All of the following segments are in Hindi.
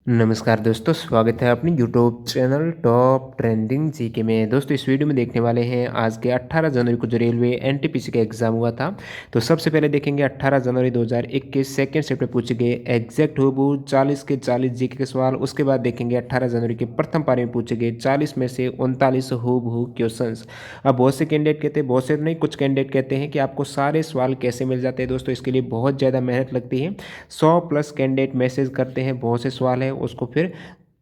नमस्कार दोस्तों, स्वागत है अपनी YouTube channel top trending GK में। दोस्तों इस वीडियो में देखने वाले हैं आज के 18 जनवरी को जो रेलवे एनटीपीसी का एग्जाम हुआ था। तो सबसे पहले देखेंगे 18 जनवरी 2021 सेकेंड शिफ्ट में पूछे गए एग्जैक्ट हूबहू 40 के 40 जीके के सवाल। उसके बाद देखेंगे 18 जनवरी के प्रथम पारी में पूछे गए 40 में से 39 हूबहू क्वेश्चन। अब बहुत से कैंडिडेट कहते हैं, बहुत से नहीं, कुछ कैंडिडेट कहते हैं कि आपको सारे सवाल कैसे मिल जाते हैं। दोस्तों इसके लिए बहुत ज़्यादा मेहनत लगती है। 100+ कैंडिडेट मैसेज करते हैं, बहुत से सवाल है, उसको फिर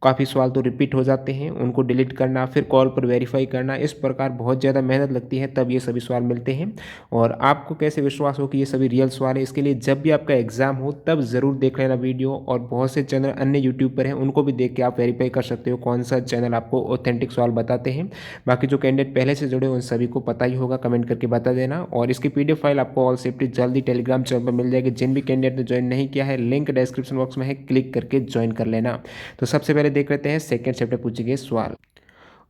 काफ़ी सवाल तो रिपीट हो जाते हैं, उनको डिलीट करना, फिर कॉल पर वेरीफाई करना, इस प्रकार बहुत ज़्यादा मेहनत लगती है, तब ये सभी सवाल मिलते हैं। और आपको कैसे विश्वास हो कि ये सभी रियल सवाल है, इसके लिए जब भी आपका एग्जाम हो तब ज़रूर देख लेना वीडियो। और बहुत से चैनल अन्य यूट्यूब पर हैं, उनको भी देख के आप वेरीफाई कर सकते हो कौन सा चैनल आपको ऑथेंटिक सवाल बताते हैं। बाकी जो कैंडिडेट पहले से जुड़े उन सभी को पता ही होगा, कमेंट करके बता देना। और इसकी PDF फाइल आपको ऑल सेफ्टी जल्दी टेलीग्राम चैनल पर मिल जाएगी। जिन भी कैंडिडेट ने ज्वाइन नहीं किया है, लिंक डिस्क्रिप्शन बॉक्स में है, क्लिक करके ज्वाइन कर लेना। तो सबसे पहले देख लेते हैं सेकंड शिफ्ट में पूछे गए सवाल।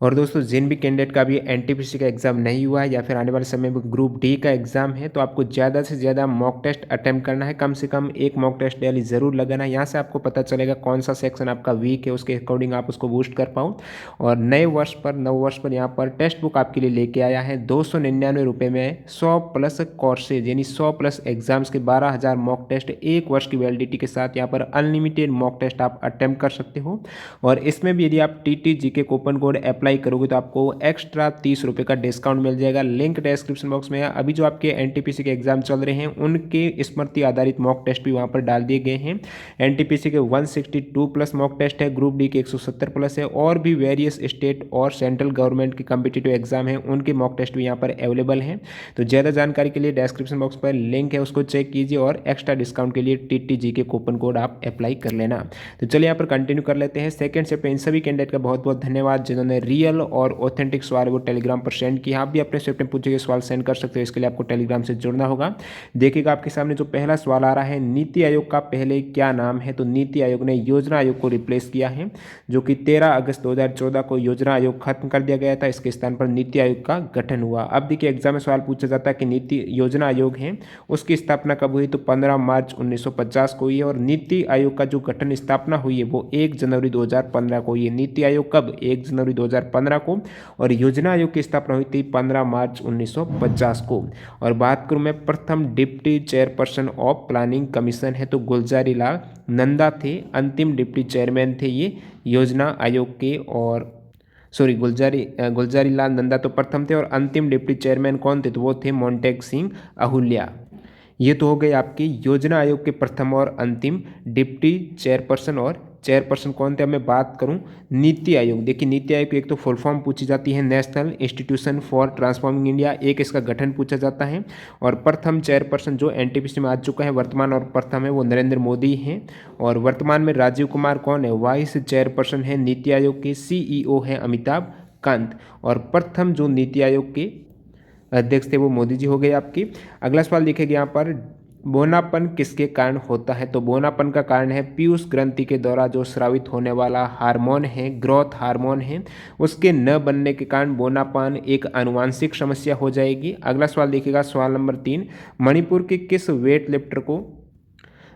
और दोस्तों जिन भी कैंडिडेट का भी एनटीपीसी का एग्जाम नहीं हुआ है या फिर आने वाले समय में ग्रुप डी का एग्जाम है, तो आपको ज़्यादा से ज़्यादा मॉक टेस्ट अटेम्प्ट करना है। कम से कम एक मॉक टेस्ट डेली ज़रूर लगाना है। यहाँ से आपको पता चलेगा कौन सा सेक्शन आपका वीक है, उसके अकॉर्डिंग आप उसको बूस्ट कर पाओ। और नए वर्ष पर यहाँ पर टेक्स्ट बुक आपके लिए लेके आया है 299 रुपये में 100+ कोर्सेज, यानी 100+ एग्जाम्स के 12,000 मॉक टेस्ट, एक वर्ष की वैलिडिटी के साथ यहाँ पर अनलिमिटेड मॉक टेस्ट आप अटेम्प्ट कर सकते हो। और इसमें भी यदि आप TTG के कूपन कोड अप्लाई करोगे तो आपको एक्स्ट्रा 30 रुपये का डिस्काउंट मिल जाएगा। लिंक डिस्क्रिप्शन बॉक्स में है। अभी जो आपके एनटीपीसी के एग्जाम चल रहे हैं उनके स्मृति आधारित मॉक टेस्ट भी वहां पर डाल दिए गए हैं। एनटीपीसी के 162+ मॉक टेस्ट है, ग्रुप डी के 170+ है, और भी वेरियस स्टेट और सेंट्रल गवर्नमेंट के कम्पिटिटिव एग्जाम है उनके मॉक टेस्ट भी यहाँ पर अवेलेबल हैं। तो ज़्यादा जानकारी के लिए डिस्क्रिप्शन बॉक्स पर लिंक है, उसको चेक कीजिए और एक्स्ट्रा डिस्काउंट के लिए TTG के कूपन कोड आप अप्लाई कर लेना। तो चलिए यहाँ पर कंटिन्यू कर लेते हैं सेकंड शिफ्ट। इन सभी कैंडिडेट का बहुत बहुत धन्यवाद जिन्होंने रियल और ऑथेंटिक सवाल वो टेलीग्राम पर सेंड किया। आप भी अपने शिफ्ट में पूछे गए सवाल सेंड कर सकते हो। इसके लिए आपको टेलीग्राम से जुड़ना होगा। देखिएगा आपके सामने जो पहला सवाल आ रहा है, नीति आयोग का पहले क्या नाम है। तो नीति आयोग ने योजना आयोग को रिप्लेस किया है, जो कि 13 अगस्त 2014 को योजना आयोग खत्म कर दिया गया था। इसके स्थान पर नीति आयोग का गठन हुआ। अब देखिए एग्जाम में सवाल पूछा जाता है कि नीति योजना आयोग है उसकी स्थापना कब हुई। तो 15 मार्च 1950 को हुई है। और नीति आयोग का जो गठन स्थापना हुई है वो 1 जनवरी 2015 को हुई है। नीति आयोग कब? 1 जनवरी 2015 को। और योजना आयोग की स्थापना हुई थी 15 मार्च 1950 को। और बात करूं मैं प्रथम deputy chairperson of planning commission है तो गुलजारी लाल नंदा थे, अंतिम डिप्टी चेयरमैन थे ये योजना आयोग के। और गुलजारी लाल नंदा तो प्रथम थे, और अंतिम डिप्टी चेयरमैन कौन थे? तो वो थे मोंटेग सिंह अहुल्या। ये तो हो गए आपके योजना आयोग के प्रथम और अंतिम डिप्टी चेयरपर्सन। और चेयरपर्सन कौन थे? अब मैं बात करूं नीति आयोग। देखिए नीति आयोग की एक तो फुल फॉर्म पूछी जाती है national institution for transforming India, एक इसका गठन पूछा जाता है। और प्रथम चेयरपर्सन जो एनटीपीसी में आ चुका है वर्तमान और प्रथम है वो नरेंद्र मोदी हैं। और वर्तमान में राजीव कुमार कौन है? वाइस चेयरपर्सन है नीति आयोग के। CEO है अमिताभ कांत। और प्रथम जो नीति आयोग के अध्यक्ष थे वो मोदी जी हो गए आपकी। अगला सवाल देखिएगा यहाँ पर, बोनापन किसके कारण होता है। तो बोनापन का कारण है पीयूष ग्रंथि के द्वारा जो स्रावित होने वाला हार्मोन है, ग्रोथ हार्मोन है, उसके न बनने के कारण बोनापन एक आनुवंशिक समस्या हो जाएगी। अगला सवाल देखिएगा सवाल नंबर 3, मणिपुर के किस वेट लिफ्टर को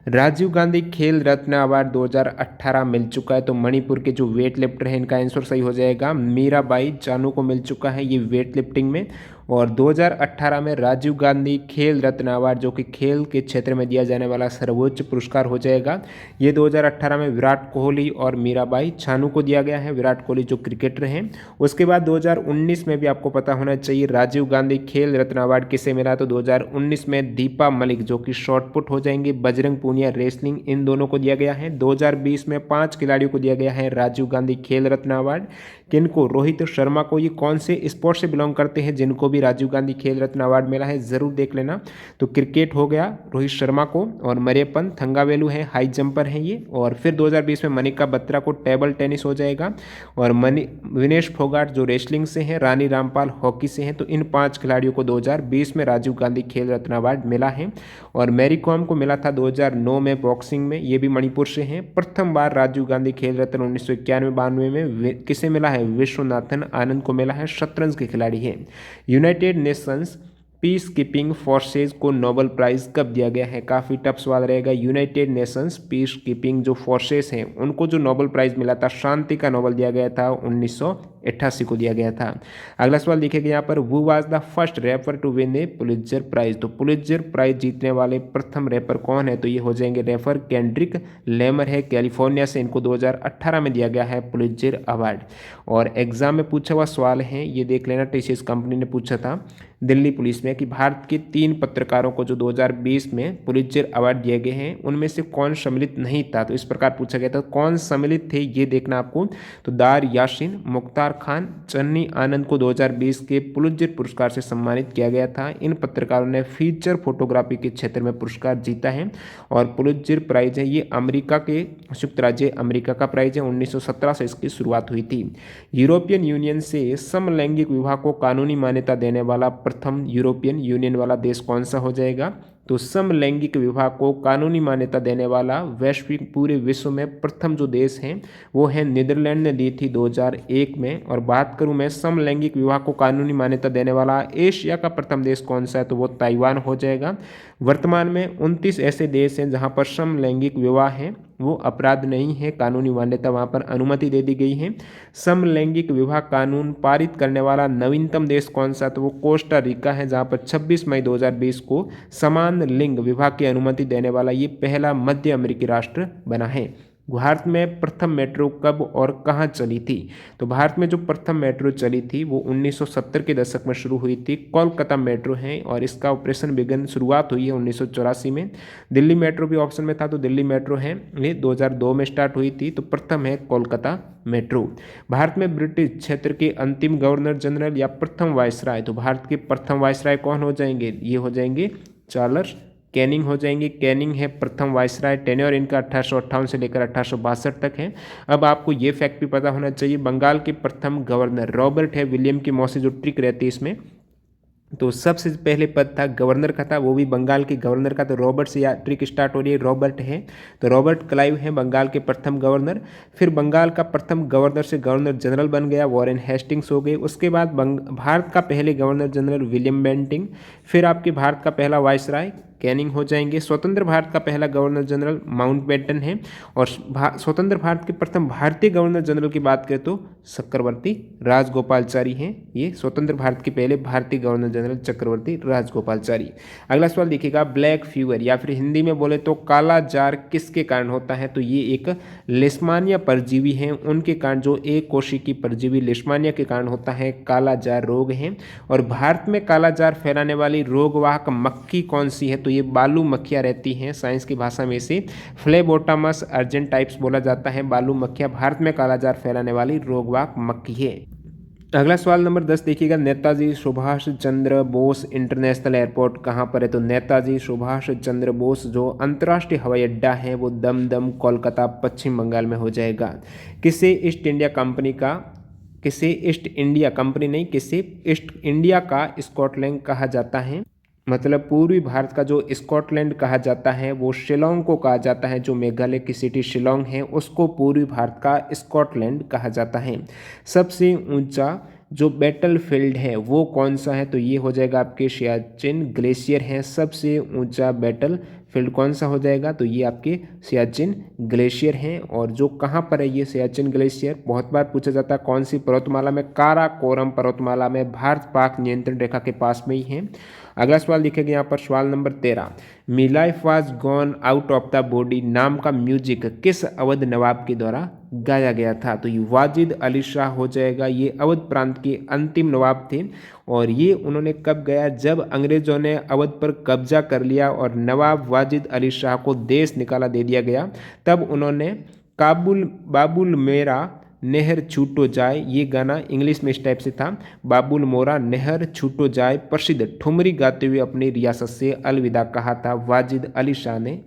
राजीव गांधी खेल रत्न अवार्ड 2018 मिल चुका है। तो मणिपुर के जो वेट लिफ्टर हैं इनका आंसर सही हो जाएगा मीराबाई चानू को मिल चुका है ये वेट लिफ्टिंग में। और 2018 में राजीव गांधी खेल रत्न अवार्ड, जो कि खेल के क्षेत्र में दिया जाने वाला सर्वोच्च पुरस्कार हो जाएगा, ये 2018 में विराट कोहली और मीराबाई चानू को दिया गया है। विराट कोहली जो क्रिकेटर हैं। उसके बाद 2019 में भी आपको पता होना चाहिए राजीव गांधी खेल रत्न अवार्ड किसे मिला। तो 2019 में दीपा मलिक जो कि शॉर्टपुट हो जाएंगे, बजरंग पूनिया रेसलिंग, इन दोनों को दिया गया है। 2020 में 5 खिलाड़ियों को दिया गया है राजीव गांधी खेल रत्न अवार्ड। किनको? रोहित शर्मा को। ये कौन से स्पोर्ट से बिलोंग करते हैं जिनको भी राजीव गांधी खेल रत्न अवार्ड मिला है, जरूर देख लेना। तो क्रिकेट हो गया रोहित शर्मा को, और मरियप्पन थंगावेलु है हाई जंपर हैं ये। और फिर 2020 में मनिका बत्रा को टेबल टेनिस हो जाएगा। और विनेश फोगाट जो रेसलिंग से हैं, रानी रामपाल हॉकी से हैं। तो इन 5 खिलाड़ियों को 2020 में राजीव गांधी खेल रत्न अवार्ड मिला है। और मैरी कॉम को मिला था 2009 में बॉक्सिंग में, ये भी मणिपुर से हैं। प्रथम बार राजीव गांधी खेल रत्न 1991-92 में किसे मिला है? विश्वनाथन आनंद को मिला है, शतरंज के खिलाड़ी हैं। United Nations peace keeping forces को नोबेल प्राइज़ कब दिया गया है? काफ़ी टफ सवाल रहेगा। यूनाइटेड नेशंस पीस कीपिंग जो फोर्सेस हैं उनको जो नोबेल प्राइज़ मिला था, शांति का नोबेल दिया गया था, 1988 को दिया गया था। अगला सवाल देखिएगा यहाँ पर, who was the first rapper to win a Pulitzer prize? तो पुलित्जर प्राइज़ जीतने वाले प्रथम रैपर कौन है? तो ये हो जाएंगे रैपर केंड्रिक लेमर है, कैलिफोर्निया से। इनको 2018 में दिया गया है पुलित्जर अवार्ड। और एग्जाम में पूछा हुआ सवाल है, ये देख लेना, टीसीएस कंपनी ने पूछा था दिल्ली पुलिस में कि भारत के 3 पत्रकारों को जो 2020 में पुलित्जर अवार्ड दिए गए हैं उनमें से कौन सम्मिलित नहीं था। तो इस प्रकार पूछा गया था कौन सम्मिलित थे, ये देखना आपको। तो दार यासिन, मुख्तार खान, चन्नी आनंद को 2020 के पुलित्जर पुरस्कार से सम्मानित किया गया था। इन पत्रकारों ने फीचर फोटोग्राफी के क्षेत्र में पुरस्कार जीता है। और पुलित्जर प्राइज है ये अमेरिका के संयुक्त राज्य अमेरिका का प्राइज है। 1917 से इसकी शुरुआत हुई थी। यूरोपियन यूनियन से समलैंगिक विवाह को कानूनी मान्यता देने वाला प्रथम यूरोपियन यूनियन वाला देश कौन सा हो जाएगा? तो समलैंगिक विवाह को कानूनी मान्यता देने वाला वैश्विक पूरे विश्व में प्रथम जो देश है वो है नीदरलैंड ने दी थी 2001 में। और बात करूं मैं समलैंगिक विवाह को कानूनी मान्यता देने वाला एशिया का प्रथम देश कौन सा है? तो वो ताइवान हो जाएगा। वर्तमान में 29 ऐसे देश हैं जहां पर समलैंगिक विवाह है वो अपराध नहीं है, कानूनी मान्यता वहां पर अनुमति दे दी गई है। समलैंगिक विवाह कानून पारित करने वाला नवीनतम देश कौन सा? तो वो कोस्टा रिका है, जहां पर 26 मई 2020 को समान लिंग विवाह की अनुमति देने वाला ये पहला मध्य अमेरिकी राष्ट्र बना है। भारत में प्रथम मेट्रो कब और कहाँ चली थी? तो भारत में जो प्रथम मेट्रो चली थी वो 1970 के दशक में शुरू हुई थी। कोलकाता मेट्रो है और इसका ऑपरेशन बिगन शुरुआत हुई है 1984 में। दिल्ली मेट्रो भी ऑप्शन में था, तो दिल्ली मेट्रो है ये 2002 में स्टार्ट हुई थी। तो प्रथम है कोलकाता मेट्रो। भारत में ब्रिटिश क्षेत्र के अंतिम गवर्नर जनरल या प्रथम वायसराय? तो भारत के प्रथम वायसराय कौन हो जाएंगे? ये हो जाएंगे चार्ल्स कैनिंग हो जाएंगे। कैनिंग है प्रथम वायसराय। टेन्योर इनका 1858 से लेकर 1862 तक है। अब आपको ये फैक्ट भी पता होना चाहिए, बंगाल के प्रथम गवर्नर रॉबर्ट है। विलियम की मौसी जो ट्रिक रहती है इसमें, तो सबसे पहले पद था गवर्नर का था, वो भी बंगाल के गवर्नर का। तो रॉबर्ट से या ट्रिक स्टार्ट हो रही है, रॉबर्ट है। तो रॉबर्ट क्लाइव है बंगाल के प्रथम गवर्नर। फिर बंगाल का प्रथम गवर्नर से गवर्नर जनरल बन गया, वॉरेन हेस्टिंग्स हो गए। उसके बाद भारत का पहले गवर्नर जनरल विलियम बेंटिंग। फिर आपके भारत का पहला वायसराय कैनिंग हो जाएंगे। स्वतंत्र भारत का पहला गवर्नर जनरल माउंटबेटन है। और स्वतंत्र भारत के प्रथम भारतीय गवर्नर जनरल की बात करें तो चक्रवर्ती राजगोपालचारी हैं। ये स्वतंत्र भारत के पहले भारतीय गवर्नर जनरल चक्रवर्ती राजगोपालचारी। अगला सवाल देखिएगा, ब्लैक फीवर या फिर हिंदी में बोले तो काला जार किसके कारण होता है? तो ये एक लिस्मानिया परजीवी है, उनके कारण, जो एक कोशिकी परजीवी लिस्मानिया के कारण होता है, काला जार रोग है। और भारत में काला जार फैलाने वाली रोगवाहक मक्खी कौन सी है? तो ये बालू मक्खियाँ रहती हैं, साइंस की भाषा में इसे फ्लेबोटामस अर्जेंटाइप्स बोला जाता है। बालू मक्खियाँ भारत में काला जार फैलाने वाली रोगवाहक मक्खी है। अगला सवाल नंबर 10 देखिएगा, नेताजी सुभाष चंद्र बोस इंटरनेशनल एयरपोर्ट कहाँ पर है? तो नेताजी सुभाष चंद्र बोस जो अंतर्राष्ट्रीय हवाई अड्डा है वो दमदम कोलकाता पश्चिम बंगाल में हो जाएगा। किसे ईस्ट इंडिया कंपनी का, किसे ईस्ट इंडिया कंपनी नहीं, किसे ईस्ट इंडिया का स्कॉटलैंड कहा जाता है? मतलब पूर्वी भारत का जो स्कॉटलैंड कहा जाता है वो शिलोंग को कहा जाता है। जो मेघालय की सिटी शिलोंग है उसको पूर्वी भारत का स्कॉटलैंड कहा जाता है। सबसे ऊंचा जो बैटल फील्ड है वो कौन सा है? तो ये हो जाएगा आपके सियाचिन ग्लेशियर है। सबसे ऊंचा बैटल फील्ड कौन सा हो जाएगा? तो ये आपके सियाचिन ग्लेशियर हैं। और जो कहाँ पर है ये सियाचिन ग्लेशियर? बहुत बार पूछा जाता है कौन सी पर्वतमाला में? काराकोरम पर्वतमाला में, भारत पाक नियंत्रण रेखा के पास में ही है। अगला सवाल लिखेंगे यहाँ पर, सवाल number 13, me life was gone out of the body नाम का म्यूजिक किस अवध नवाब के द्वारा गाया गया था? तो ये वाजिद अली शाह हो जाएगा। ये अवध प्रांत के अंतिम नवाब थे और ये उन्होंने कब गाया? जब अंग्रेजों ने अवध पर कब्जा कर लिया और नवाब वाजिद अली शाह को देश निकाला दे दिया गया, तब उन्होंने काबुल बाबुल मेरा नहर छूटो जाए, ये गाना इंग्लिश में इस टाइप से था, बाबुल मोरा नहर छूटो जाए, प्रसिद्ध ठुमरी गाते हुए अपनी रियासत से अलविदा कहा था वाजिद अली शाह ने।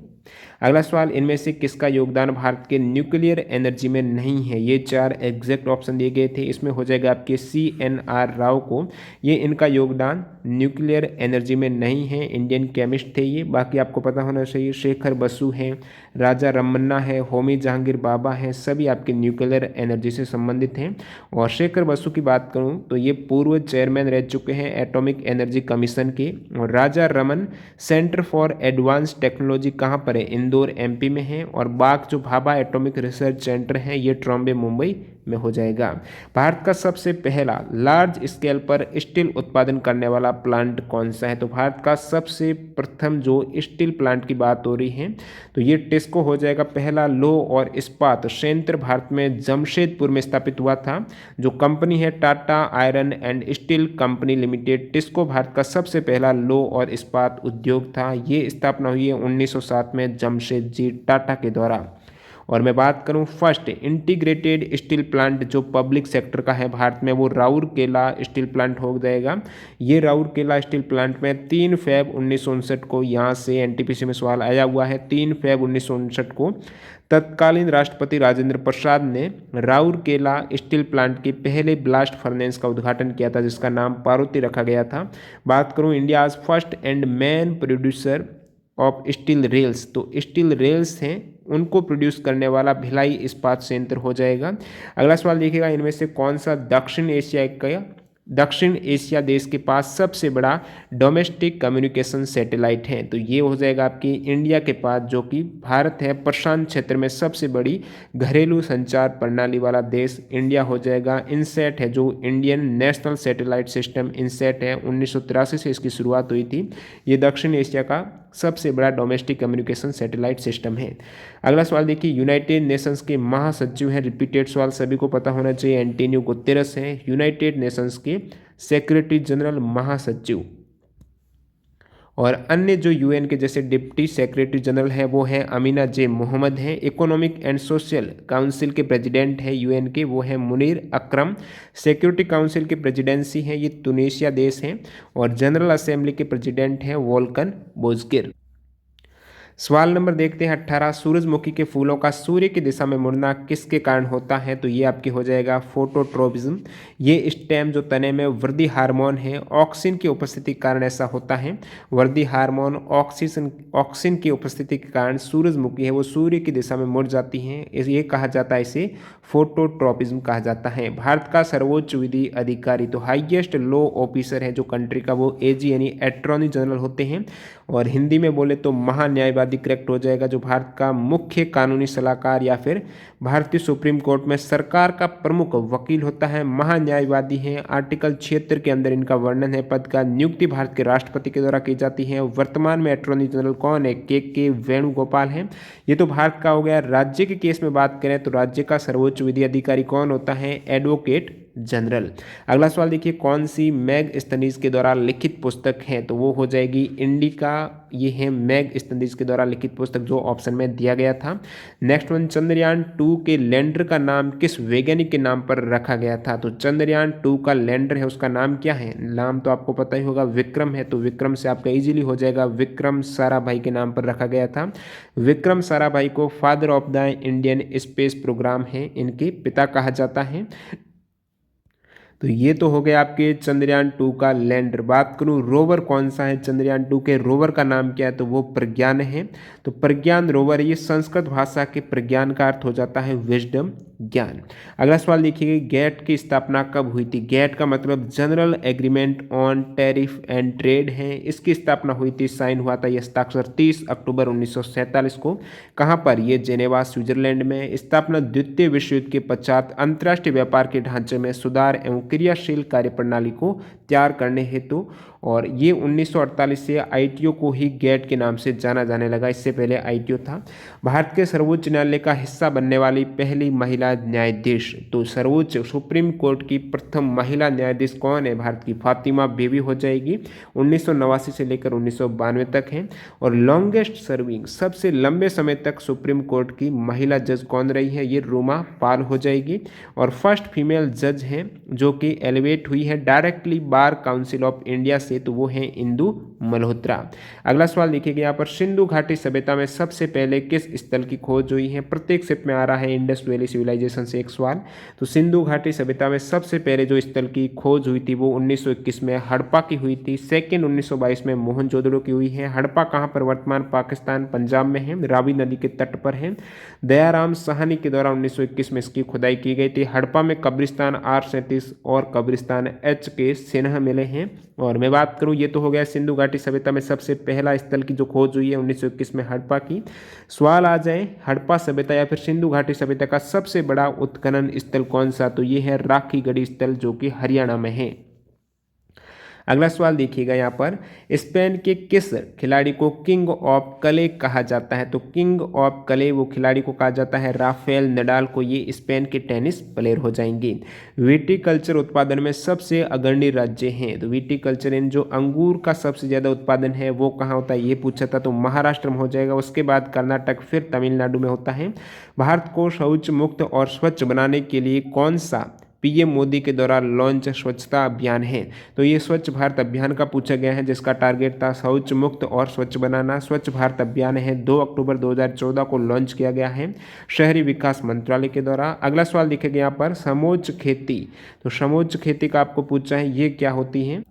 अगला सवाल, इनमें से किसका योगदान भारत के न्यूक्लियर एनर्जी में नहीं है। ये 4 एग्जैक्ट ऑप्शन दिए गए थे, इसमें हो जाएगा आपके CNR राव को, ये इनका योगदान न्यूक्लियर एनर्जी में नहीं है, इंडियन केमिस्ट थे ये। बाकी आपको पता होना चाहिए शेखर बसु हैं, राजा रमन्ना है, होमी जहांगीर बाबा हैं, सभी आपके न्यूक्लियर एनर्जी से संबंधित हैं। और शेखर बसु की बात करूं तो ये पूर्व चेयरमैन रह चुके हैं एटॉमिक एनर्जी कमीशन के। और Raja Raman centre for advance technology कहाँ पर है, इंदौर MP में है। और बाग जो भाभा एटॉमिक रिसर्च सेंटर है ये ट्रॉम्बे मुंबई में हो जाएगा। भारत का सबसे पहला लार्ज स्केल पर स्टील उत्पादन करने वाला प्लांट कौन सा है। तो भारत का सबसे प्रथम जो स्टील प्लांट की बात हो रही है तो ये टिस्को हो जाएगा। पहला लौह और इस्पात संयंत्र भारत में जमशेदपुर में स्थापित हुआ था। जो कंपनी है Tata iron and steel company limited, TISCO Bharat का सबसे पहला लौह और इस्पात उद्योग था। ये स्थापना हुई है 1907 में जमशेदजी टाटा के द्वारा। और मैं बात करूं फर्स्ट इंटीग्रेटेड स्टील प्लांट जो पब्लिक सेक्टर का है भारत में, वो राउरकेला स्टील प्लांट हो जाएगा। ये राउरकेला स्टील प्लांट में 3 फरवरी 1959 को यहाँ से NTPC में सवाल आया हुआ है। 3 फरवरी 1959 को तत्कालीन राष्ट्रपति राजेंद्र प्रसाद ने राउरकेला स्टील प्लांट के पहले ब्लास्ट फर्नेस का उद्घाटन किया था, जिसका नाम पार्वती रखा गया था। बात करूं India first and main producer of steel rails, तो स्टील रेल्स हैं उनको प्रोड्यूस करने वाला भिलाई इस्पात संयंत्र हो जाएगा। अगला सवाल देखिएगा, इनमें से कौन सा दक्षिण एशिया देश के पास सबसे बड़ा डोमेस्टिक कम्युनिकेशन सैटेलाइट है। तो ये हो जाएगा आपकी इंडिया के पास, जो कि भारत है प्रशांत क्षेत्र में सबसे बड़ी घरेलू संचार प्रणाली वाला देश इंडिया हो जाएगा। इनसैट है जो Indian national satellite system INSAT है, 1983 से इसकी शुरुआत हुई थी। ये दक्षिण एशिया का सबसे बड़ा डोमेस्टिक कम्युनिकेशन सैटेलाइट सिस्टम है। अगला सवाल देखिए, यूनाइटेड नेशंस के महासचिव हैं, रिपीटेड सवाल सभी को पता होना चाहिए, एंटोनियो गुतेरस हैं यूनाइटेड नेशंस के सेक्रेटरी जनरल महासचिव। और अन्य जो UN के जैसे डिप्टी सेक्रेटरी जनरल है वो है अमीना J मोहम्मद हैं। इकोनॉमिक एंड सोशल काउंसिल के प्रेसिडेंट है UN के, वो है मुनीर अकरम। सिक्योरिटी काउंसिल की प्रेसिडेंसी है ये तुनीशिया देश है। और जनरल असेंबली के प्रेसिडेंट हैं वोल्कन बोजगिर। सवाल नंबर देखते हैं 18, सूरजमुखी के फूलों का सूर्य की दिशा में मुड़ना किसके कारण होता है। तो ये आपकी हो जाएगा फोटोट्रोपिज्म। ये स्टेम जो तने में वृद्धि हार्मोन है, ऑक्सिन की उपस्थिति के कारण ऐसा होता है। वृद्धि हार्मोन ऑक्सिन की उपस्थिति के कारण सूरजमुखी है वो सूर्य की दिशा में मुड़ जाती हैं, ये कहा जाता है, इसे फोटोट्रोपिज्म कहा जाता है। भारत का सर्वोच्च विधि अधिकारी तो हाईएस्ट लॉ ऑफिसर है जो कंट्री का, वो AG यानी अटॉर्नी जनरल होते हैं। और हिंदी में बोले तो महान्यायवादी करेक्ट हो जाएगा। जो भारत का मुख्य कानूनी सलाहकार या फिर भारतीय सुप्रीम कोर्ट में सरकार का प्रमुख वकील होता है, महान्यायवादी हैं। आर्टिकल 76 के अंदर इनका वर्णन है। पद का नियुक्ति भारत के राष्ट्रपति के द्वारा की जाती है। वर्तमान में अटॉर्नी जनरल कौन है, के वेणुगोपाल हैं। ये तो भारत का हो गया। राज्य के केस में बात करें तो राज्य का सर्वोच्च विधि अधिकारी कौन होता है, एडवोकेट जनरल। अगला सवाल देखिए, कौन सी मैग स्तनीज के द्वारा लिखित पुस्तक है। तो वो हो जाएगी इंडिका, ये है मैग स्तनीज के द्वारा लिखित पुस्तक जो ऑप्शन में दिया गया था। नेक्स्ट वन, चंद्रयान 2 के लैंडर का नाम किस वैज्ञानिक के नाम पर रखा गया था। तो चंद्रयान 2 का लैंडर है उसका नाम क्या है, नाम तो आपको पता ही होगा, विक्रम है। तो विक्रम से आपका इजीली हो जाएगा, विक्रम साराभाई के नाम पर रखा गया था। विक्रम साराभाई को father of the Indian space programme है, इनके पिता कहा जाता है। तो ये तो हो गया आपके चंद्रयान 2 का लैंडर। बात करूं रोवर कौन सा है, चंद्रयान 2 के रोवर का नाम क्या है, तो वो प्रज्ञान है। तो प्रज्ञान रोवर, ये संस्कृत भाषा के प्रज्ञान का अर्थ हो जाता है विजडम, ज्ञान। अगला सवाल देखिए, गेट की स्थापना कब हुई थी। गेट का मतलब general agreement on tariff and trade है। इसकी स्थापना हुई थी, साइन हुआ था ये हस्ताक्षर 30 अक्टूबर 1947 को। कहाँ पर, ये जेनेवा स्विट्जरलैंड में। स्थापना द्वितीय विश्व युद्ध के पश्चात अंतर्राष्ट्रीय व्यापार के ढांचे में सुधार एवं क्रियाशील कार्यप्रणाली को तैयार करने हेतु। और ये 1948 से ITO को ही गेट के नाम से जाना जाने लगा, इससे पहले ITO था। भारत के सर्वोच्च न्यायालय का हिस्सा बनने वाली पहली महिला न्यायाधीश, तो सर्वोच्च सुप्रीम कोर्ट की प्रथम महिला न्यायाधीश कौन है, भारत की फातिमा बीवी हो जाएगी। 1989 से लेकर 1992 तक है। और लॉन्गेस्ट सर्विंग, सबसे लंबे समय तक सुप्रीम कोर्ट की महिला जज कौन रही है, ये रूमा पाल हो जाएगी। और फर्स्ट फीमेल जज हैं जो कि एलिवेट हुई है directly bar council of India से से, तो वो है इंदु मल्होत्रा। अगला सवाल देखिएगा यहाँ पर, सिंधु घाटी सभ्यता में सबसे पहले किस स्थल की खोज हुई है? प्रत्येक शिफ्ट में आ रहा है इंडस वैली सिविलाइजेशन से एक सवाल। तो सिंधु घाटी सभ्यता में सबसे पहले जो स्थल की खोज हुई थी वो 1921 में हड़प्पा की हुई थी। सेकेंड 1922 में मोहनजोदड़ो की हुई है। हड़प्पा कहाँ पर? वर्तमान पाकिस्तान पंजाब में है, रावी नदी के तट पर है। दयाराम साहनी के द्वारा 1921 में इसकी खुदाई की गई थी। हड़प्पा में कब्रिस्तान R37 और कब्रिस्तान HK सिन्हा मिले हैं। और मैं बात करूं, ये तो हो गया सिंधु घाटी सभ्यता में सबसे पहला स्थल की जो खोज हुई है 1921 में हड़प्पा की। सवाल आ जाए, हड़प्पा सभ्यता या फिर सिंधु घाटी सभ्यता का सबसे बड़ा उत्खनन स्थल कौन सा? तो ये है राखीगढ़ी स्थल, जो कि हरियाणा में है। अगला सवाल देखिएगा यहाँ पर, स्पेन के किस खिलाड़ी को किंग ऑफ क्ले कहा जाता है? तो किंग ऑफ क्ले वो खिलाड़ी को कहा जाता है राफेल नडाल को। ये स्पेन के टेनिस प्लेयर हो जाएंगे। विटीकल्चर उत्पादन में सबसे अग्रणी राज्य हैं, तो विटीकल्चर इन जो अंगूर का सबसे ज़्यादा उत्पादन है वो कहाँ होता है? ये पूछा था, तो महाराष्ट्र में हो जाएगा। उसके बाद कर्नाटक, फिर तमिलनाडु में होता है। भारत को शौच मुक्त और स्वच्छ बनाने के लिए कौन सा पीएम मोदी के द्वारा लॉन्च स्वच्छता अभियान है? तो ये स्वच्छ भारत अभियान का पूछा गया है, जिसका टारगेट था शौच मुक्त और स्वच्छ बनाना। स्वच्छ भारत अभियान है 2 अक्टूबर 2014 को लॉन्च किया गया है शहरी विकास मंत्रालय के द्वारा। अगला सवाल दिखेगा यहाँ पर, समोच्च खेती। तो समोच्च खेती का आपको पूछा है, ये क्या होती है?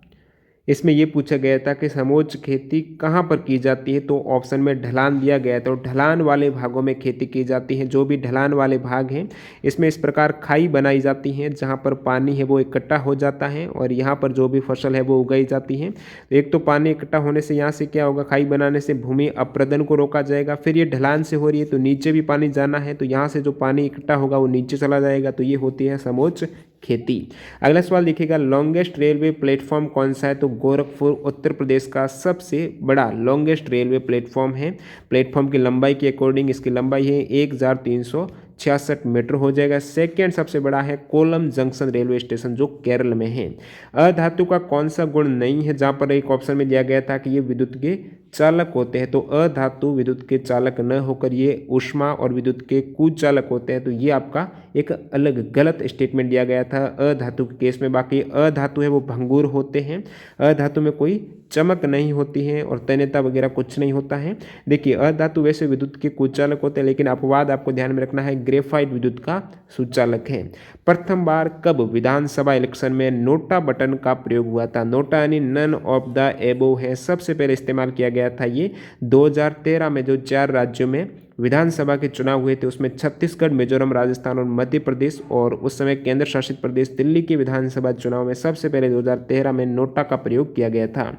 इसमें यह पूछा गया था कि समोच्च खेती कहाँ पर की जाती है? तो ऑप्शन में ढलान दिया गया था। तो ढलान वाले भागों में खेती की जाती है। जो भी ढलान वाले भाग हैं इसमें इस प्रकार खाई बनाई जाती हैं, जहाँ पर पानी है वो इकट्ठा हो जाता है और यहाँ पर जो भी फसल है वो उगाई जाती है। तो एक तो पानी इकट्ठा होने से यहाँ से क्या होगा, खाई बनाने से भूमि अपरदन को रोका जाएगा। फिर ये ढलान से हो रही है तो नीचे भी पानी जाना है, तो यहाँ से जो पानी इकट्ठा होगा वो नीचे चला जाएगा। तो ये होती है समोच्च खेती। अगला सवाल देखिएगा, लॉन्गेस्ट रेलवे प्लेटफॉर्म कौन सा है? तो गोरखपुर उत्तर प्रदेश का सबसे बड़ा लॉन्गेस्ट रेलवे प्लेटफॉर्म है। प्लेटफॉर्म की लंबाई के अकॉर्डिंग इसकी लंबाई है 1366 मीटर हो जाएगा। सेकेंड सबसे बड़ा है कोलम जंक्शन रेलवे स्टेशन, जो केरल में है। अधातु का कौन सा गुण नहीं है? जहाँ पर एक ऑप्शन में दिया गया था कि ये विद्युत के चालक होते हैं, तो अधातु विद्युत के चालक न होकर ये ऊष्मा और विद्युत के कुचालक होते हैं। तो ये आपका एक अलग गलत स्टेटमेंट दिया गया था अधातु के केस में। बाकी अधातु है वो भंगुर होते हैं, अधातु में कोई चमक नहीं होती है और तन्यता वगैरह कुछ नहीं होता है। देखिए अधातु वैसे विद्युत के कुचालक होते हैं, लेकिन अपवाद आपको ध्यान में रखना है, ग्रेफाइट विद्युत का सुचालक है। प्रथम बार कब विधानसभा इलेक्शन में नोटा बटन का प्रयोग हुआ था? नोटा यानी नन ऑफ द एबोव है, सबसे पहले इस्तेमाल किया गया था ये 2013 में। जो 4 राज्यों में विधानसभा के चुनाव हुए थे उसमें छत्तीसगढ़, मिजोरम, राजस्थान और मध्य प्रदेश, और उस समय केंद्र शासित प्रदेश दिल्ली के विधानसभा चुनाव में सबसे पहले 2013 में नोटा का प्रयोग किया गया था।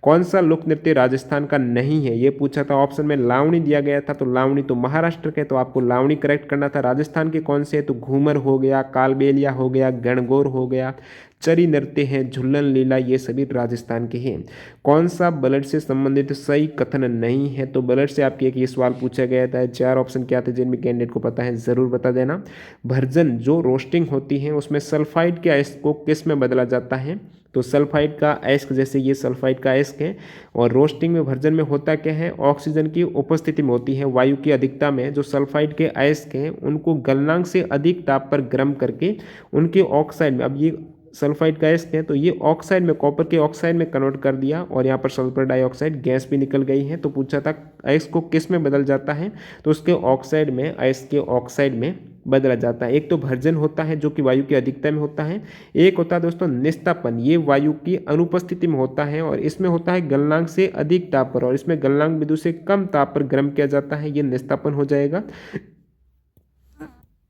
कौन सा लोक नृत्य राजस्थान का नहीं है? ये पूछा था। ऑप्शन में लावणी दिया गया था, तो लावणी तो महाराष्ट्र के, तो आपको लावणी करेक्ट करना था। राजस्थान के कौन से है? तो घूमर हो गया, कालबेलिया हो गया, गणगौर हो गया, चरी नृत्य हैं, झुल्लन लीला, ये सभी राजस्थान के हैं। कौन सा ब्लड से संबंधित सही कथन नहीं है? तो ब्लड से आपके एक ये सवाल पूछा गया था। 4 ऑप्शन क्या थे जिनमें कैंडिडेट को पता है जरूर बता देना। भर्जन जो रोस्टिंग होती है उसमें सल्फाइड के अयस्क को किस में बदला जाता है? तो सल्फाइड का अयस्क, जैसे ये सल्फाइड का अयस्क है, और रोस्टिंग में भर्जन में होता क्या है? ऑक्सीजन की उपस्थिति में होती है। वायु की अधिकता में जो सल्फाइड के अयस्क हैं उनको गलनांक से अधिक ताप पर गर्म करके उनके ऑक्साइड में, अब ये सल्फाइड का अयस्क है तो ये ऑक्साइड में, कॉपर के ऑक्साइड में कन्वर्ट कर दिया और यहाँ पर सल्फर डाइऑक्साइड गैस भी निकल गई है। तो पूछा था अयस्क को किस में बदल जाता है? तो उसके ऑक्साइड में, अयस्क के ऑक्साइड में बदला जाता है। एक तो भर्जन होता है जो कि वायु की अधिकता में होता है, एक होता है दोस्तों निस्तापन, ये वायु की अनुपस्थिति में होता है और इसमें होता है गलनांक से अधिक ताप पर, और इसमें गलनांक बिंदु से कम ताप पर गर्म किया जाता है, ये निस्तापन हो जाएगा।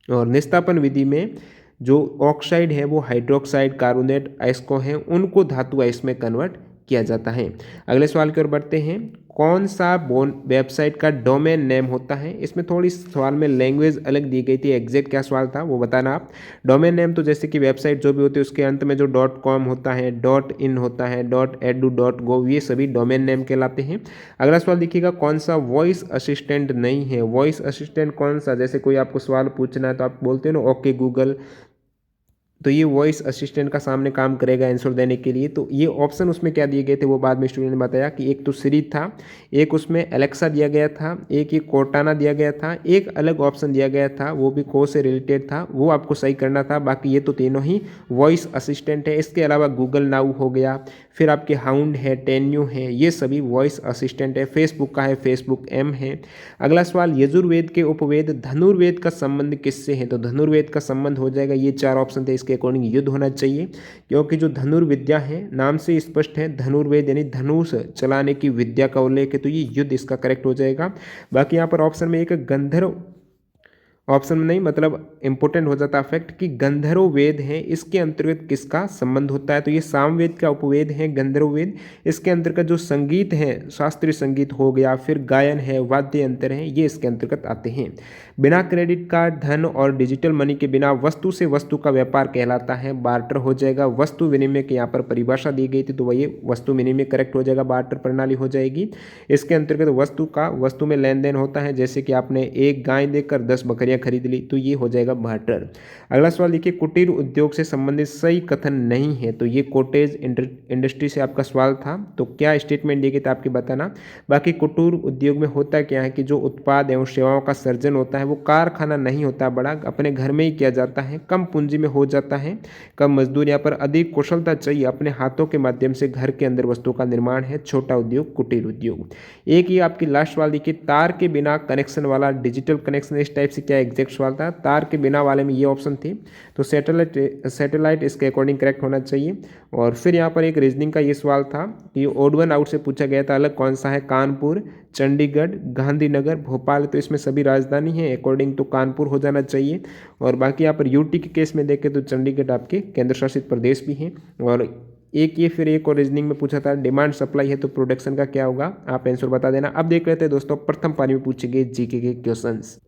और निस्तापन विधि में जो ऑक्साइड है वो हाइड्रोक्साइड, कार्बोनेट अयस्कों हैं उनको धातु अयस्क में कन्वर्ट किया जाता है। अगले सवाल की ओर बढ़ते हैं। कौन सा वेबसाइट का डोमेन नेम होता है? इसमें थोड़ी सवाल में लैंग्वेज अलग दी गई थी, एग्जैक्ट क्या सवाल था वो बताना आप। डोमेन नेम तो जैसे कि वेबसाइट जो भी होती है उसके अंत में जो .com होता है, .in होता है, .edu, .gov, ये सभी डोमेन नेम कहलाते हैं। अगला सवाल देखिएगा, कौन सा वॉइस असिस्टेंट नहीं है? वॉइस असिस्टेंट कौन सा? जैसे कोई आपको सवाल पूछना है तो आप बोलते हो ना ओके गूगल, तो ये वॉइस असिस्टेंट का सामने काम करेगा आंसर देने के लिए। तो ये ऑप्शन उसमें क्या दिए गए थे वो बाद में स्टूडेंट ने बताया कि एक तो सिरी था, एक उसमें एलेक्सा दिया गया था, एक ये कोर्टाना दिया गया था, एक अलग ऑप्शन दिया गया था वो भी को से रिलेटेड था, वो आपको सही करना था। बाकी ये तो तीनों ही वॉइस असिस्टेंट है। इसके अलावा गूगल नाउ हो गया, फिर आपके हाउंड है, टेन्यू है, ये सभी वॉइस असिस्टेंट है। फेसबुक का है, फेसबुक एम है। अगला सवाल, यजुर्वेद के उपवेद धनुर्वेद का संबंध किससे है? तो धनुर्वेद का संबंध हो जाएगा, ये 4 ऑप्शन थे, इसके अकॉर्डिंग युद्ध होना चाहिए, क्योंकि जो धनुर्विद्या है नाम से स्पष्ट है, धनुर्वेद यानी धनुष चलाने की विद्या का उल्लेख है, तो ये युद्ध इसका करेक्ट हो जाएगा। बाकी यहाँ पर ऑप्शन में एक गंधर्व, ऑप्शन में नहीं मतलब इंपॉर्टेंट हो जाता फैक्ट कि गंधर्व वेद है, इसके अंतर्गत किसका संबंध होता है? तो ये सामवेद का उपवेद है गंधर्व वेद। इसके अंतर्गत जो संगीत है, शास्त्रीय संगीत हो गया, फिर गायन है, वाद्य यंत्र है, ये इसके अंतर्गत आते हैं। बिना क्रेडिट कार्ड, धन और डिजिटल मनी के बिना वस्तु से वस्तु का व्यापार कहलाता है, बार्टर हो जाएगा। वस्तु विनिमय की यहाँ पर परिभाषा दी गई थी, तो वही वस्तु विनिमय करेक्ट हो जाएगा, बार्टर प्रणाली हो जाएगी। इसके अंतर्गत वस्तु में लेन देन होता है, जैसे कि आपने एक गाय देकर 10 बकरियां खरीद ली, तो ये हो जाएगा बार्टर। अगला सवाल देखिए, कुटीर उद्योग से संबंधित सही कथन नहीं है, तो ये कोटेज इंडस्ट्री से आपका सवाल था, तो क्या स्टेटमेंट देगी तो आपके बताना। बाकी कुटीर उद्योग में होता क्या है कि जो उत्पाद एवं सेवाओं का सर्जन होता है वो कारखाना नहीं होता बड़ा, अपने घर में ही किया जाता है, कम पूंजी में हो जाता है, कम मजदूर, यहाँ पर अधिक कुशलता चाहिए, अपने हाथों के माध्यम से घर के अंदर वस्तुओं का निर्माण है, छोटा उद्योग कुटीर उद्योग। एक ये आपकी लास्ट सवाल देखिए, तार के बिना कनेक्शन वाला डिजिटल कनेक्शन, इस टाइप से क्या एग्जैक्ट सवाल था, तार के बिना वाले में ये ऑप्शन थी, तो सैटेलाइट इसके अकॉर्डिंग करेक्ट होना चाहिए। और फिर यहाँ पर एक रीजनिंग का ये सवाल था कि ओड वन आउट से पूछा गया था, अलग कौन सा है? कानपुर, चंडीगढ़, गांधीनगर, भोपाल, तो इसमें सभी राजधानी है अकॉर्डिंग तो कानपुर हो जाना चाहिए। और बाकी यहाँ पर यूटी के केस में देखें तो चंडीगढ़ आपके केंद्र शासित प्रदेश भी हैं। और फिर एक और रीजनिंग में पूछा था, डिमांड सप्लाई है तो प्रोडक्शन का क्या होगा? आप आंसर बता देना। अब देख लेते हैं दोस्तों प्रथम पारी में पूछे गए जीके के क्वेश्चंस।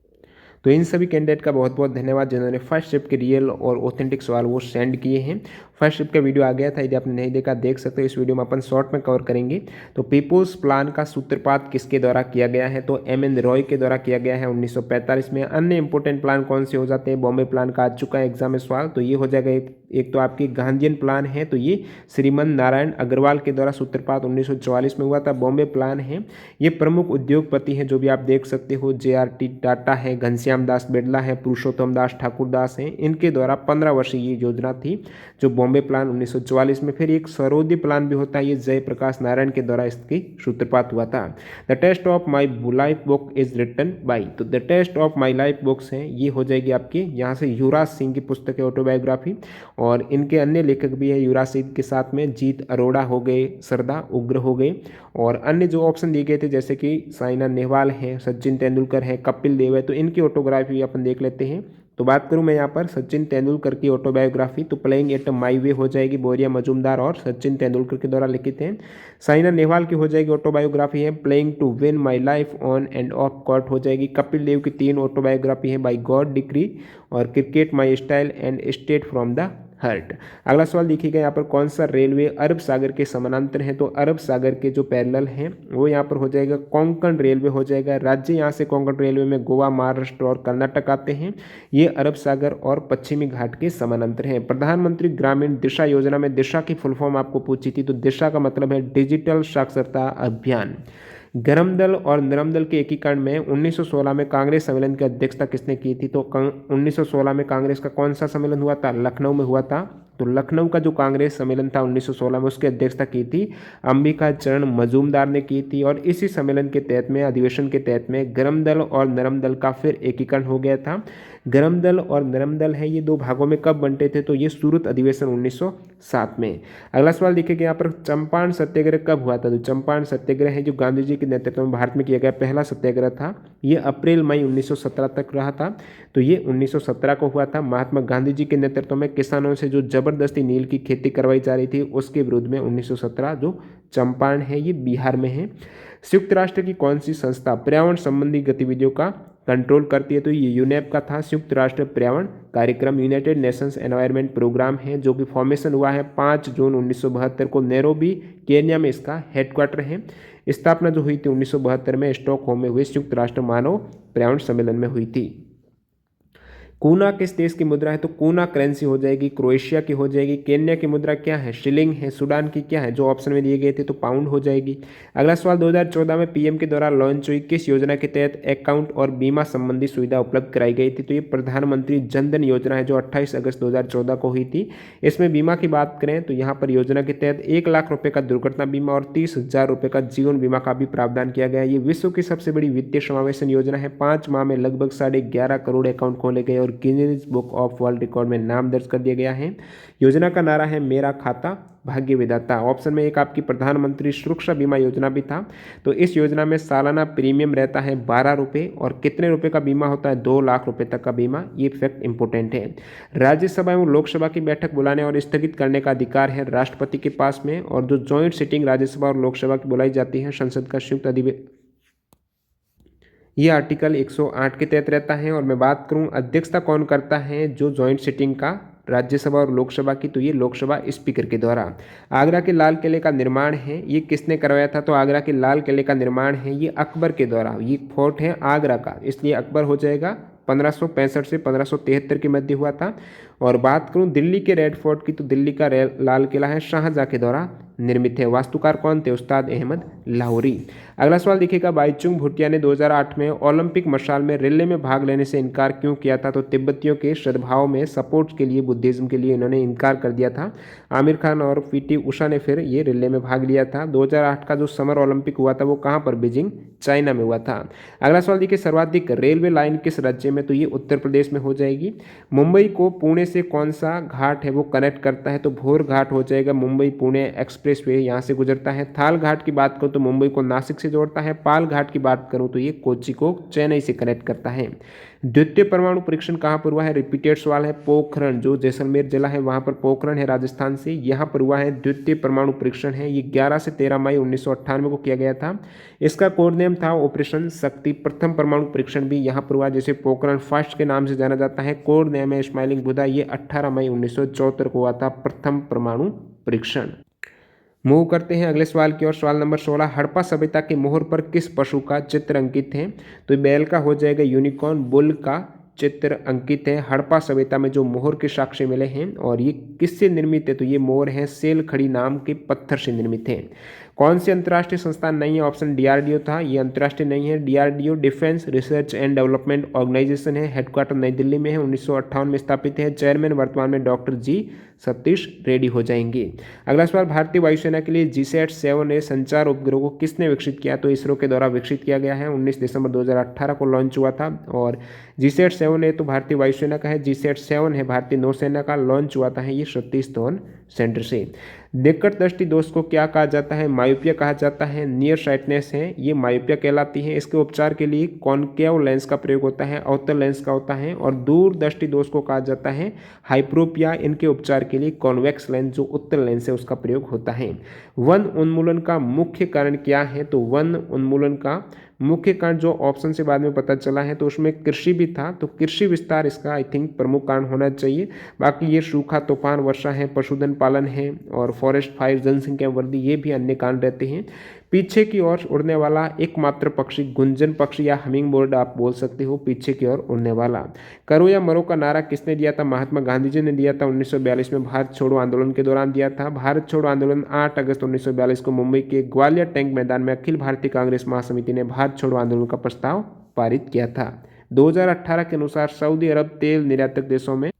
तो इन सभी कैंडिडेट का बहुत बहुत धन्यवाद जिन्होंने फर्स्ट शिफ्ट के रियल और ऑथेंटिक सवाल वो सेंड किए हैं। फर्स्ट शिफ्ट का वीडियो आ गया था, यदि आपने नहीं देखा देख सकते हो। इस वीडियो में अपन शॉर्ट में कवर करेंगे। तो पीपुल्स प्लान का सूत्रपात किसके द्वारा किया गया है? तो एम.एन. रॉय के द्वारा किया गया है 1945 में। अन्य इंपॉर्टेंट प्लान कौन से हो जाते हैं? बॉम्बे प्लान का आ चुका है एग्जाम में सवाल, तो ये हो जाएगा एक तो आपकी गांधीयन प्लान है, तो ये श्रीमन नारायण अग्रवाल के द्वारा सूत्रपात 1944 में हुआ था। बॉम्बे प्लान है, ये प्रमुख उद्योगपति हैं जो भी आप देख सकते हो, जे.आर.टी. टाटा है, घनश्याम दास बिरला है, पुरुषोत्तम दास ठाकुर दास हैं, इनके द्वारा 15 वर्षीय ये योजना थी जो बॉम्बे प्लान 1944 में। फिर एक सरोदी प्लान भी होता है, ये जयप्रकाश नारायण के द्वारा इसकी सूत्रपात हुआ था। The test of my life book is written by, तो the test of my life books है, ये हो जाएगी आपकी यहाँ से युवराज सिंह की पुस्तक है ऑटोबायोग्राफी। और इनके अन्य लेखक भी है युवराज सिंह के साथ में जीत अरोड़ा हो गए, सरदा उग्र हो गए। और अन्य जो ऑप्शन दिए गए थे जैसे कि साइना नेहवाल है, सचिन तेंदुलकर है, कपिल देव है, तो इनकी ऑटोग्राफी अपन देख लेते हैं। तो बात करूं मैं यहाँ पर सचिन तेंदुलकर की ऑटोबायोग्राफी, तो प्लेइंग एट माई वे हो जाएगी, बोरिया मजूमदार और सचिन तेंदुलकर के द्वारा लिखित है। साइना नेहवाल की हो जाएगी ऑटोबायोग्राफी है playing to win my life on and off court हो जाएगी। कपिल देव की 3 ऑटोबायोग्राफी है, बाई गॉड डिक्री और cricket my style and straight from the heart. अगला सवाल देखिएगा यहाँ पर, कौन सा रेलवे अरब सागर के समानांतर है? तो अरब सागर के जो पैरेलल हैं वो यहाँ पर हो जाएगा कोंकण रेलवे हो जाएगा। राज्य यहाँ से कोंकण रेलवे में गोवा, महाराष्ट्र और कर्नाटक आते हैं। ये अरब सागर और पश्चिमी घाट के समानांतर हैं। प्रधानमंत्री ग्रामीण दिशा योजना में दिशा की फुल फॉर्म आपको पूछी थी, तो दिशा का मतलब है डिजिटल साक्षरता अभियान। गरम दल और नरम दल के एकीकरण में 1916 में कांग्रेस सम्मेलन की अध्यक्षता किसने की थी? तो 1916 में कांग्रेस का कौन सा सम्मेलन हुआ था? लखनऊ में हुआ था। तो लखनऊ का जो कांग्रेस सम्मेलन था 1916 में, उसकी अध्यक्षता की थी अंबिका चरण मजूमदार ने की थी। और इसी सम्मेलन के तहत में, अधिवेशन के तहत में गरम दल और नरम दल का फिर एकीकरण हो गया था। गरम दल और नरम दल है, ये 2 भागों में कब बंटे थे? तो ये सूरत अधिवेशन 1907 में। अगला सवाल देखिए यहाँ पर, चंपारण सत्याग्रह कब हुआ था? तो चंपारण सत्याग्रह है जो गांधी जी के नेतृत्व में भारत में किया गया पहला सत्याग्रह था। ये अप्रैल मई 1917 तक रहा था, तो ये 1917 को हुआ था। महात्मा गांधी जी के नेतृत्व में किसानों से जो जबरदस्ती नील की खेती करवाई जा रही थी उसके विरुद्ध में 1917 जो चंपारण है ये बिहार में है। संयुक्त राष्ट्र की कौन सी संस्था पर्यावरण संबंधी गतिविधियों का कंट्रोल करती है? तो ये यूनेप का था, संयुक्त राष्ट्र पर्यावरण कार्यक्रम, यूनाइटेड नेशंस एनवायरनमेंट प्रोग्राम है जो कि फॉर्मेशन हुआ है 5 जून 1972 को। नैरोबी केन्या में इसका हेडक्वार्टर है। स्थापना जो हुई थी 1972 में स्टॉकहोम में हुए संयुक्त राष्ट्र मानव पर्यावरण सम्मेलन में हुई थी। कूना किस देश की मुद्रा है? तो कूना करेंसी हो जाएगी क्रोएशिया की हो जाएगी। केन्या की मुद्रा क्या है? शिलिंग है। सूडान की क्या है? जो ऑप्शन में दिए गए थे तो पाउंड हो जाएगी। अगला सवाल, 2014 में पीएम के द्वारा लॉन्च हुई किस योजना के तहत अकाउंट और बीमा संबंधी सुविधा उपलब्ध कराई गई थी? तो ये प्रधानमंत्री जन धन योजना है जो 28 अगस्त 2014 को हुई थी। इसमें बीमा की बात करें तो यहाँ पर योजना के तहत 1 लाख रुपए का दुर्घटना बीमा और 30,000 रुपए का जीवन बीमा का भी प्रावधान किया गया है। ये विश्व की सबसे बड़ी वित्तीय समावेशन योजना है। 5 माह में लगभग 11.5 करोड़ अकाउंट खोले गए और Guinness book of world record में नाम दर्ज कर दिया गया है। योजना का नारा है मेरा खाता भाग्य विधाता। ऑप्शन में एक आपकी प्रधानमंत्री सुरक्षा बीमा योजना भी था। तो इस योजना में सालाना प्रीमियम रहता है 12 रुपये और कितने रुपए का बीमा होता है? 2 लाख रुपए तक का बीमा। ये फैक्ट इंपॉर्टेंट है। राज्यसभा एवं लोकसभा की बैठक बुलाने और स्थगित करने का अधिकार है राष्ट्रपति के पास में। और जो ज्वाइंट सिटिंग राज्यसभा और लोकसभा की बुलाई जाती है संसद का संयुक्त अधिवेशन, ये आर्टिकल 108 के तहत रहता है। और मैं बात करूं अध्यक्षता कौन करता है जो ज्वाइंट सिटिंग का राज्यसभा और लोकसभा की, तो ये लोकसभा स्पीकर के द्वारा। आगरा के लाल किले का निर्माण है ये किसने करवाया था? तो आगरा के लाल किले का निर्माण है ये अकबर के द्वारा। ये फोर्ट है आगरा का, इसलिए अकबर हो जाएगा। 1565 से 1573 के मध्य हुआ था। और बात करूं दिल्ली के रेड फोर्ट की, तो दिल्ली का लाल किला है शाहजहां के द्वारा निर्मित है। वास्तुकार कौन थे? उस्ताद अहमद लाहौरी। अगला सवाल देखिएगा, बाईचुंग भूटिया ने 2008 में ओलंपिक मशाल में रिले में भाग लेने से इनकार क्यों किया था? तो तिब्बतियों के सद्भाव में सपोर्ट के लिए, बुद्धिज्म के लिए इन्होंने इनकार कर दिया था। आमिर खान और पीटी उषा ने फिर ये रिले में भाग लिया था। 2008 का जो समर ओलंपिक हुआ था वो कहाँ पर? बीजिंग चाइना में हुआ था। अगला सवाल देखिए, सर्वाधिक रेलवे लाइन किस राज्य में? तो ये उत्तर प्रदेश में हो जाएगी। मुंबई को पुणे से कौन सा घाट है वो कनेक्ट करता है? तो भोर घाट हो जाएगा। मुंबई पुणे एक्सप्रेसवे यहाँ से गुजरता है। थाल घाट की बात करूँ तो मुंबई को नासिक से जोड़ता है। पाल घाट की बात करूँ तो ये कोच्चि को चेन्नई से कनेक्ट करता है। द्वितीय परमाणु परीक्षण कहाँ पर हुआ है? रिपीटेड सवाल है। पोखरण, जो जैसलमेर जिला है वहाँ पर पोखरण है राजस्थान से, यहाँ पर हुआ है द्वितीय परमाणु परीक्षण है। ये 11 से 13 मई 1998 को किया गया था। इसका कोड नेम था ऑपरेशन शक्ति। प्रथम परमाणु परीक्षण भी यहाँ पर हुआ, जैसे पोखरण फर्स्ट के नाम से जाना जाता है। कोड नेम है स्माइलिंग बुधा। ये 18 मई 1974 को हुआ था प्रथम परमाणु परीक्षण। मूव करते हैं अगले सवाल की ओर। सवाल नंबर 16, हड़प्पा सभ्यता के मोहर पर किस पशु का चित्र अंकित है? तो बैल का हो जाएगा यूनिकॉर्न। बुल का चित्र अंकित है। हड़प्पा सभ्यता में जो मोहर के साक्ष्य मिले हैं और ये किससे निर्मित है? तो ये मोर है सेल खड़ी नाम के पत्थर से निर्मित है। कौन सी अंतर्राष्ट्रीय संस्थान नहीं है? ऑप्शन डीआरडीओ था, ये अंतर्राष्ट्रीय नहीं है। DRDO defence research and development organisation है। हेडक्वार्टर नई दिल्ली में है, 1958 में स्थापित है। चेयरमैन वर्तमान में डॉक्टर जी सतीश रेड्डी हो जाएंगे। अगला सवाल, भारतीय वायुसेना के लिए GSAT-7A संचार उपग्रह को किसने विकसित किया? तो इसरो के द्वारा विकसित किया गया है। 19 दिसंबर 2018 को लॉन्च हुआ था। और GSAT-7A तो भारतीय वायुसेना का है। GSAT-7 है भारतीय नौसेना का। लॉन्च हुआ था है ये सतीश धवन सेंटर से। निकट दृष्टि दोष को क्या कहा जाता है? मायोपिया कहा जाता है। नियर साइटनेस है ये मायोपिया कहलाती है। इसके उपचार के लिए कॉनकेव लेंस का प्रयोग होता है, अवतल लेंस का होता है। और दूर दृष्टि दोष को कहा जाता है हाइप्रोपिया। इनके उपचार के लिए कॉन्वेक्स लेंस जो उत्तल लेंस है उसका प्रयोग होता है। वन उन्मूलन का मुख्य कारण क्या है? तो वन उन्मूलन का मुख्य कारण जो ऑप्शन से बाद में पता चला है तो उसमें कृषि भी था, तो कृषि विस्तार इसका आई थिंक प्रमुख कारण होना चाहिए। बाकी ये सूखा, तूफान, वर्षा है, पशुधन पालन है और फॉरेस्ट फायर, जनसंख्या वृद्धि, ये भी अन्य कारण रहते हैं। पीछे की ओर उड़ने वाला एकमात्र पक्षी गुंजन पक्षी या हमिंग बर्ड आप बोल सकते हो, पीछे की ओर उड़ने वाला। करो या मरो का नारा किसने दिया था? महात्मा गांधी जी ने दिया था। 1942 में भारत छोड़ो आंदोलन के दौरान दिया था। भारत छोड़ो आंदोलन 8 अगस्त 1942 को मुंबई के ग्वालियर टैंक मैदान में अखिल भारतीय कांग्रेस महासमिति ने भारत छोड़ो आंदोलन का प्रस्ताव पारित किया था। 2018 के अनुसार सऊदी अरब तेल निर्यातक देशों में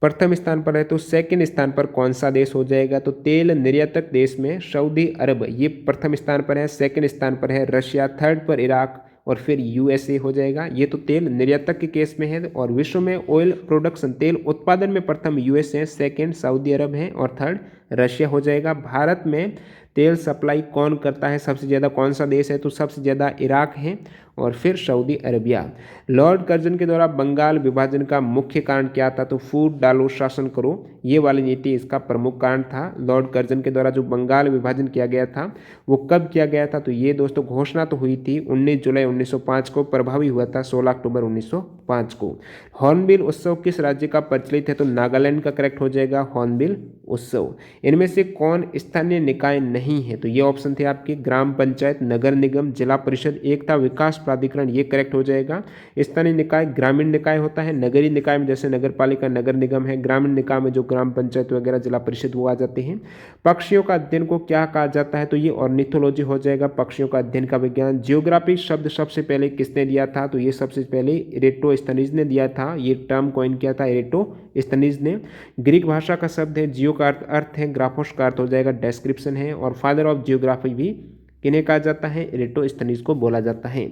प्रथम स्थान पर है, तो सेकंड स्थान पर कौन सा देश हो जाएगा? तो तेल निर्यातक देश में सऊदी अरब ये प्रथम स्थान पर है। सेकंड स्थान पर है रशिया, थर्ड पर इराक और फिर USA हो जाएगा। ये तो तेल निर्यातक के केस में है। और विश्व में ऑयल प्रोडक्शन तेल उत्पादन में प्रथम US है, सेकंड सऊदी अरब है और थर्ड रशिया हो जाएगा। भारत में तेल सप्लाई कौन करता है सबसे ज़्यादा? कौन सा देश है? तो सबसे ज़्यादा इराक है और फिर सऊदी अरबिया। लॉर्ड कर्जन के द्वारा बंगाल विभाजन का मुख्य कारण क्या था? तो फूट डालो शासन करो, ये वाली नीति इसका प्रमुख कारण था। लॉर्ड कर्जन के द्वारा जो बंगाल विभाजन किया गया था वो कब किया गया था? तो ये दोस्तों घोषणा तो हुई थी 19 जुलाई 1905 को, प्रभावी हुआ था 16 अक्टूबर 1905 को। हॉर्नबिल उत्सव किस राज्य का प्रचलित है? तो नागालैंड का करेक्ट हो जाएगा हॉर्नबिल उत्सव। इनमें से कौन स्थानीय निकाय नहीं है? तो ये ऑप्शन थे आपके ग्राम पंचायत, नगर निगम, जिला परिषद, एक था विकास प्राधिकरण, ये करेक्ट हो जाएगा। स्थानीय निकाय ग्रामीण निकाय होता है, नगरीय निकाय में जैसे नगर पालिका, नगर निगम है, ग्रामीण निकाय में जो ग्राम पंचायत वगैरह, जिला परिषद वो आ जाते हैं। पक्षियों का अध्ययन को क्या कहा जाता है? तो ये ऑर्निथोलॉजी हो जाएगा, पक्षियों का अध्ययन का विज्ञान। जियोग्राफी शब्द सबसे पहले किसने दिया था? तो ये सबसे पहले इरेटोस्थनीज ने दिया था, ये टर्म कॉइन किया था इरेटोस्थनीज ने। ग्रीक भाषा का शब्द है, जियो का अर्थ है, ग्राफोस का अर्थ हो जाएगा डेस्क्रिप्शन है, और फादर ऑफ जियोग्राफी भी किन्हें कहा जाता है? इरेटोस्थनीज को बोला जाता है।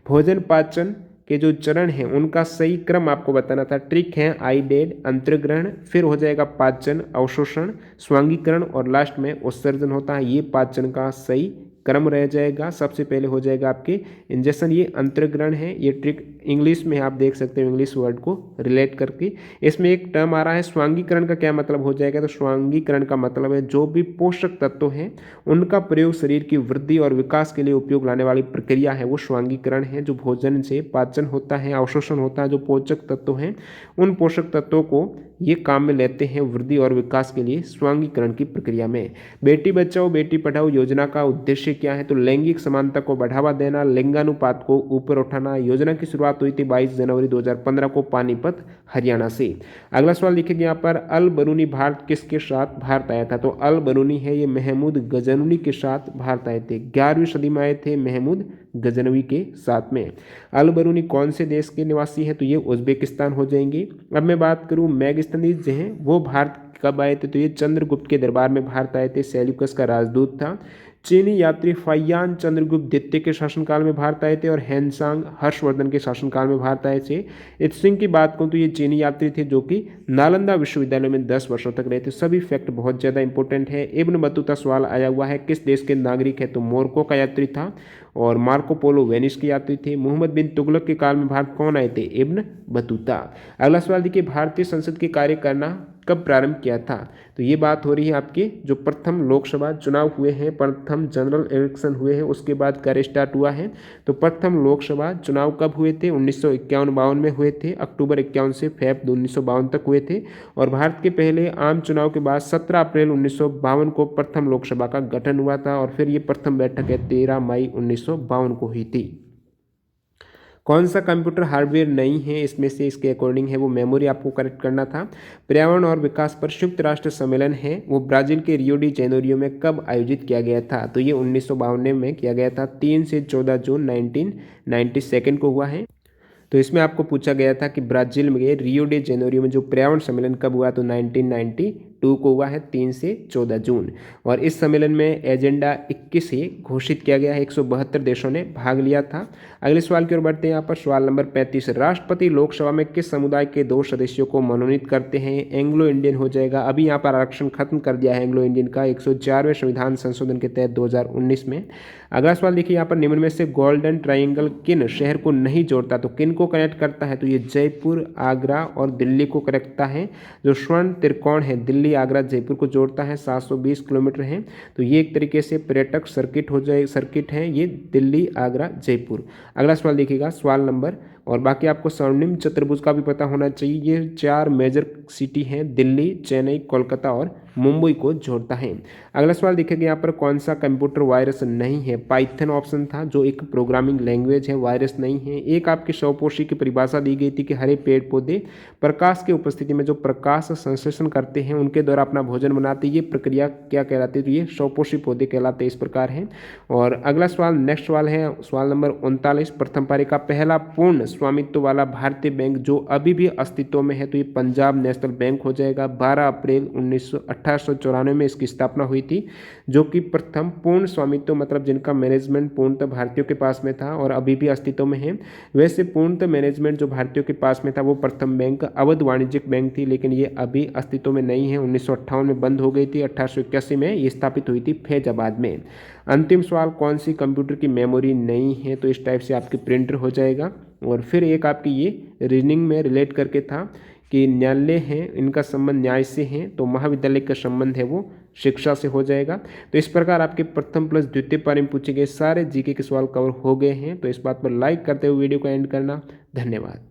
भोजन पाचन के जो चरण हैं उनका सही क्रम आपको बताना था। ट्रिक है आइडेड, अंतर्ग्रहण, फिर हो जाएगा पाचन, अवशोषण, स्वांगीकरण और लास्ट में उत्सर्जन होता है। ये पाचन का सही क्रम रह जाएगा। सबसे पहले हो जाएगा आपके इंजेक्शन, ये अंतर्ग्रहण है। ये ट्रिक इंग्लिश में आप देख सकते हो, इंग्लिश वर्ड को रिलेट करके। इसमें एक टर्म आ रहा है स्वांगीकरण का क्या मतलब हो जाएगा? तो स्वांगीकरण का मतलब है जो भी पोषक तत्व हैं उनका प्रयोग शरीर की वृद्धि और विकास के लिए उपयोग लाने वाली प्रक्रिया है वो स्वांगीकरण है। जो भोजन से पाचन होता है, अवशोषण होता है, जो पोषक तत्व हैं उन पोषक तत्वों को ये काम में लेते हैं वृद्धि और विकास के लिए स्वांगीकरण की प्रक्रिया में। बेटी बचाओ बेटी पढ़ाओ योजना का उद्देश्य क्या है? तो लैंगिक समानता को बढ़ावा देना, लिंगानुपात को ऊपर उठाना। योजना की शुरुआत हुई थी 22 जनवरी 2015 को पानीपत हरियाणा से। अगला सवाल लिखेंगे यहाँ पर, अल बरूनी भारत किसके साथ भारत आया था? तो अल बरूनी है ये महमूद गजनवी के साथ भारत आए थे। 11वीं सदी में आए थे महमूद गजनवी के साथ में। अल बरूनी कौन से देश के निवासी हैं? तो ये उज्बेकिस्तान हो जाएंगे। अब मैं बात करूँ मैगस्थनीज जो हैं वो भारत कब आए थे? तो ये चंद्रगुप्त के दरबार में भारत आए थे, सेल्यूकस का राजदूत था। चीनी यात्री फाहियान चंद्रगुप्त द्वितीय के शासनकाल में भारत आए थे और हैंसांग हर्षवर्धन के शासनकाल में भारत आए थे। इत्सिंग की बात करूँ तो ये चीनी यात्री थे जो कि नालंदा विश्वविद्यालय में 10 वर्षों तक रहे थे। सभी फैक्ट बहुत ज़्यादा इंपॉर्टेंट है। इब्न बतूता सवाल आया हुआ है, किस देश के नागरिक है? तो मोरक्को का यात्री था और मार्को पोलो वेनिस के यात्री थे। मोहम्मद बिन तुगलक के काल में भारत कौन आए थे? Ibn Battuta. अगला सवाल देखिए, भारतीय संसद के कार्य करना कब प्रारंभ किया था? तो ये बात हो रही है आपके जो प्रथम लोकसभा चुनाव हुए हैं, प्रथम जनरल इलेक्शन हुए हैं, उसके बाद कार्य स्टार्ट हुआ है। तो प्रथम लोकसभा चुनाव कब हुए थे? 1951-52 में हुए थे। अक्टूबर 51 से फेब 1952 तक हुए थे। और भारत के पहले आम चुनाव के बाद 17 अप्रैल 1952 को प्रथम लोकसभा का गठन हुआ था और फिर ये प्रथम बैठक है 13 मई 1952 को हुई थी। कौन सा कंप्यूटर हार्डवेयर नहीं है इसमें से इसके अकॉर्डिंग है? वो मेमोरी आपको करेक्ट करना था। पर्यावरण और विकास पर संयुक्त राष्ट्र सम्मेलन है वो ब्राजील के रियो डी जेनेरियो में कब आयोजित किया गया था? तो ये 1952 में किया गया था। 3 से 14 जून 1992 को हुआ है। तो इसमें आपको पूछा गया था कि ब्राजील में रियो डी जेनेरियो में जो पर्यावरण सम्मेलन कब हुआ? तो 1992 को हुआ है, 3 से 14 जून। और इस सम्मेलन में एजेंडा 21 ही घोषित किया गया है। 172 देशों ने भाग लिया था। अगले सवाल की ओर बढ़ते हैं। यहाँ पर सवाल नंबर 35, राष्ट्रपति लोकसभा में किस समुदाय के 2 सदस्यों को मनोनीत करते हैं? एंग्लो इंडियन हो जाएगा। अभी यहाँ पर आरक्षण खत्म कर दिया है एंग्लो इंडियन का 104वें संविधान संशोधन के तहत 2019 में। अगला सवाल देखिए, यहाँ पर निम्न में से गोल्डन ट्राइंगल किन शहर को नहीं जोड़ता? तो किन को कनेक्ट करता है? तो ये जयपुर, आगरा और दिल्ली को कनेक्ट करता है। जो स्वर्ण त्रिकोण है दिल्ली, आगरा, जयपुर को जोड़ता है, 720 किलोमीटर है। तो ये एक तरीके से पर्यटक सर्किट हो जाए, सर्किट है ये दिल्ली, आगरा, जयपुर। अगला सवाल देखिएगा सवाल नंबर, और बाकी आपको स्वर्णिम चतुर्भुज का भी पता होना चाहिए। ये 4 मेजर सिटी हैं दिल्ली, चेन्नई, कोलकाता और मुंबई को जोड़ता है। अगला सवाल देखिएगा यहाँ पर, कौन सा कंप्यूटर वायरस नहीं है? पाइथन ऑप्शन था जो एक प्रोग्रामिंग लैंग्वेज है, वायरस नहीं है। एक आपकी स्वपोषी की परिभाषा दी गई थी कि हरे पेड़ पौधे प्रकाश की उपस्थिति में जो प्रकाश संश्लेषण करते हैं उनके द्वारा अपना भोजन बनाते हैं, ये प्रक्रिया क्या कहलाती है? तो ये स्वपोषी पौधे कहलाते हैं, इस प्रकार है। और अगला सवाल, नेक्स्ट सवाल है सवाल नंबर 39, प्रथम पारी का पहला पूर्ण स्वामित्व वाला भारतीय बैंक जो अभी भी अस्तित्व में है तो ये पंजाब नेशनल बैंक हो जाएगा। 12 अप्रैल 1894 में इसकी स्थापना हुई थी, जो कि प्रथम पूर्ण स्वामित्व मतलब जिनका मैनेजमेंट पूर्णतः भारतीयों के पास में था और अभी भी अस्तित्व में है। वैसे पूर्णतः मैनेजमेंट जो भारतीयों के पास में था वो प्रथम बैंक अवध वाणिज्यिक बैंक थी, लेकिन ये अभी अस्तित्व में नहीं है। 1958 में बंद हो गई थी। 1881 में ये स्थापित हुई थी फैजाबाद में। अंतिम सवाल, कौन सी कंप्यूटर की मेमोरी नहीं है? तो इस टाइप से आपकी प्रिंटर हो जाएगा। और फिर एक आपकी ये रीजनिंग में रिलेट करके था कि न्यायालय हैं इनका संबंध न्याय से है, तो महाविद्यालय का संबंध है वो शिक्षा से हो जाएगा। तो इस प्रकार आपके प्रथम प्लस द्वितीय पारी में पूछे गए सारे जीके के सवाल कवर हो गए हैं। तो इस बात पर लाइक करते हुए वीडियो को एंड करना। धन्यवाद।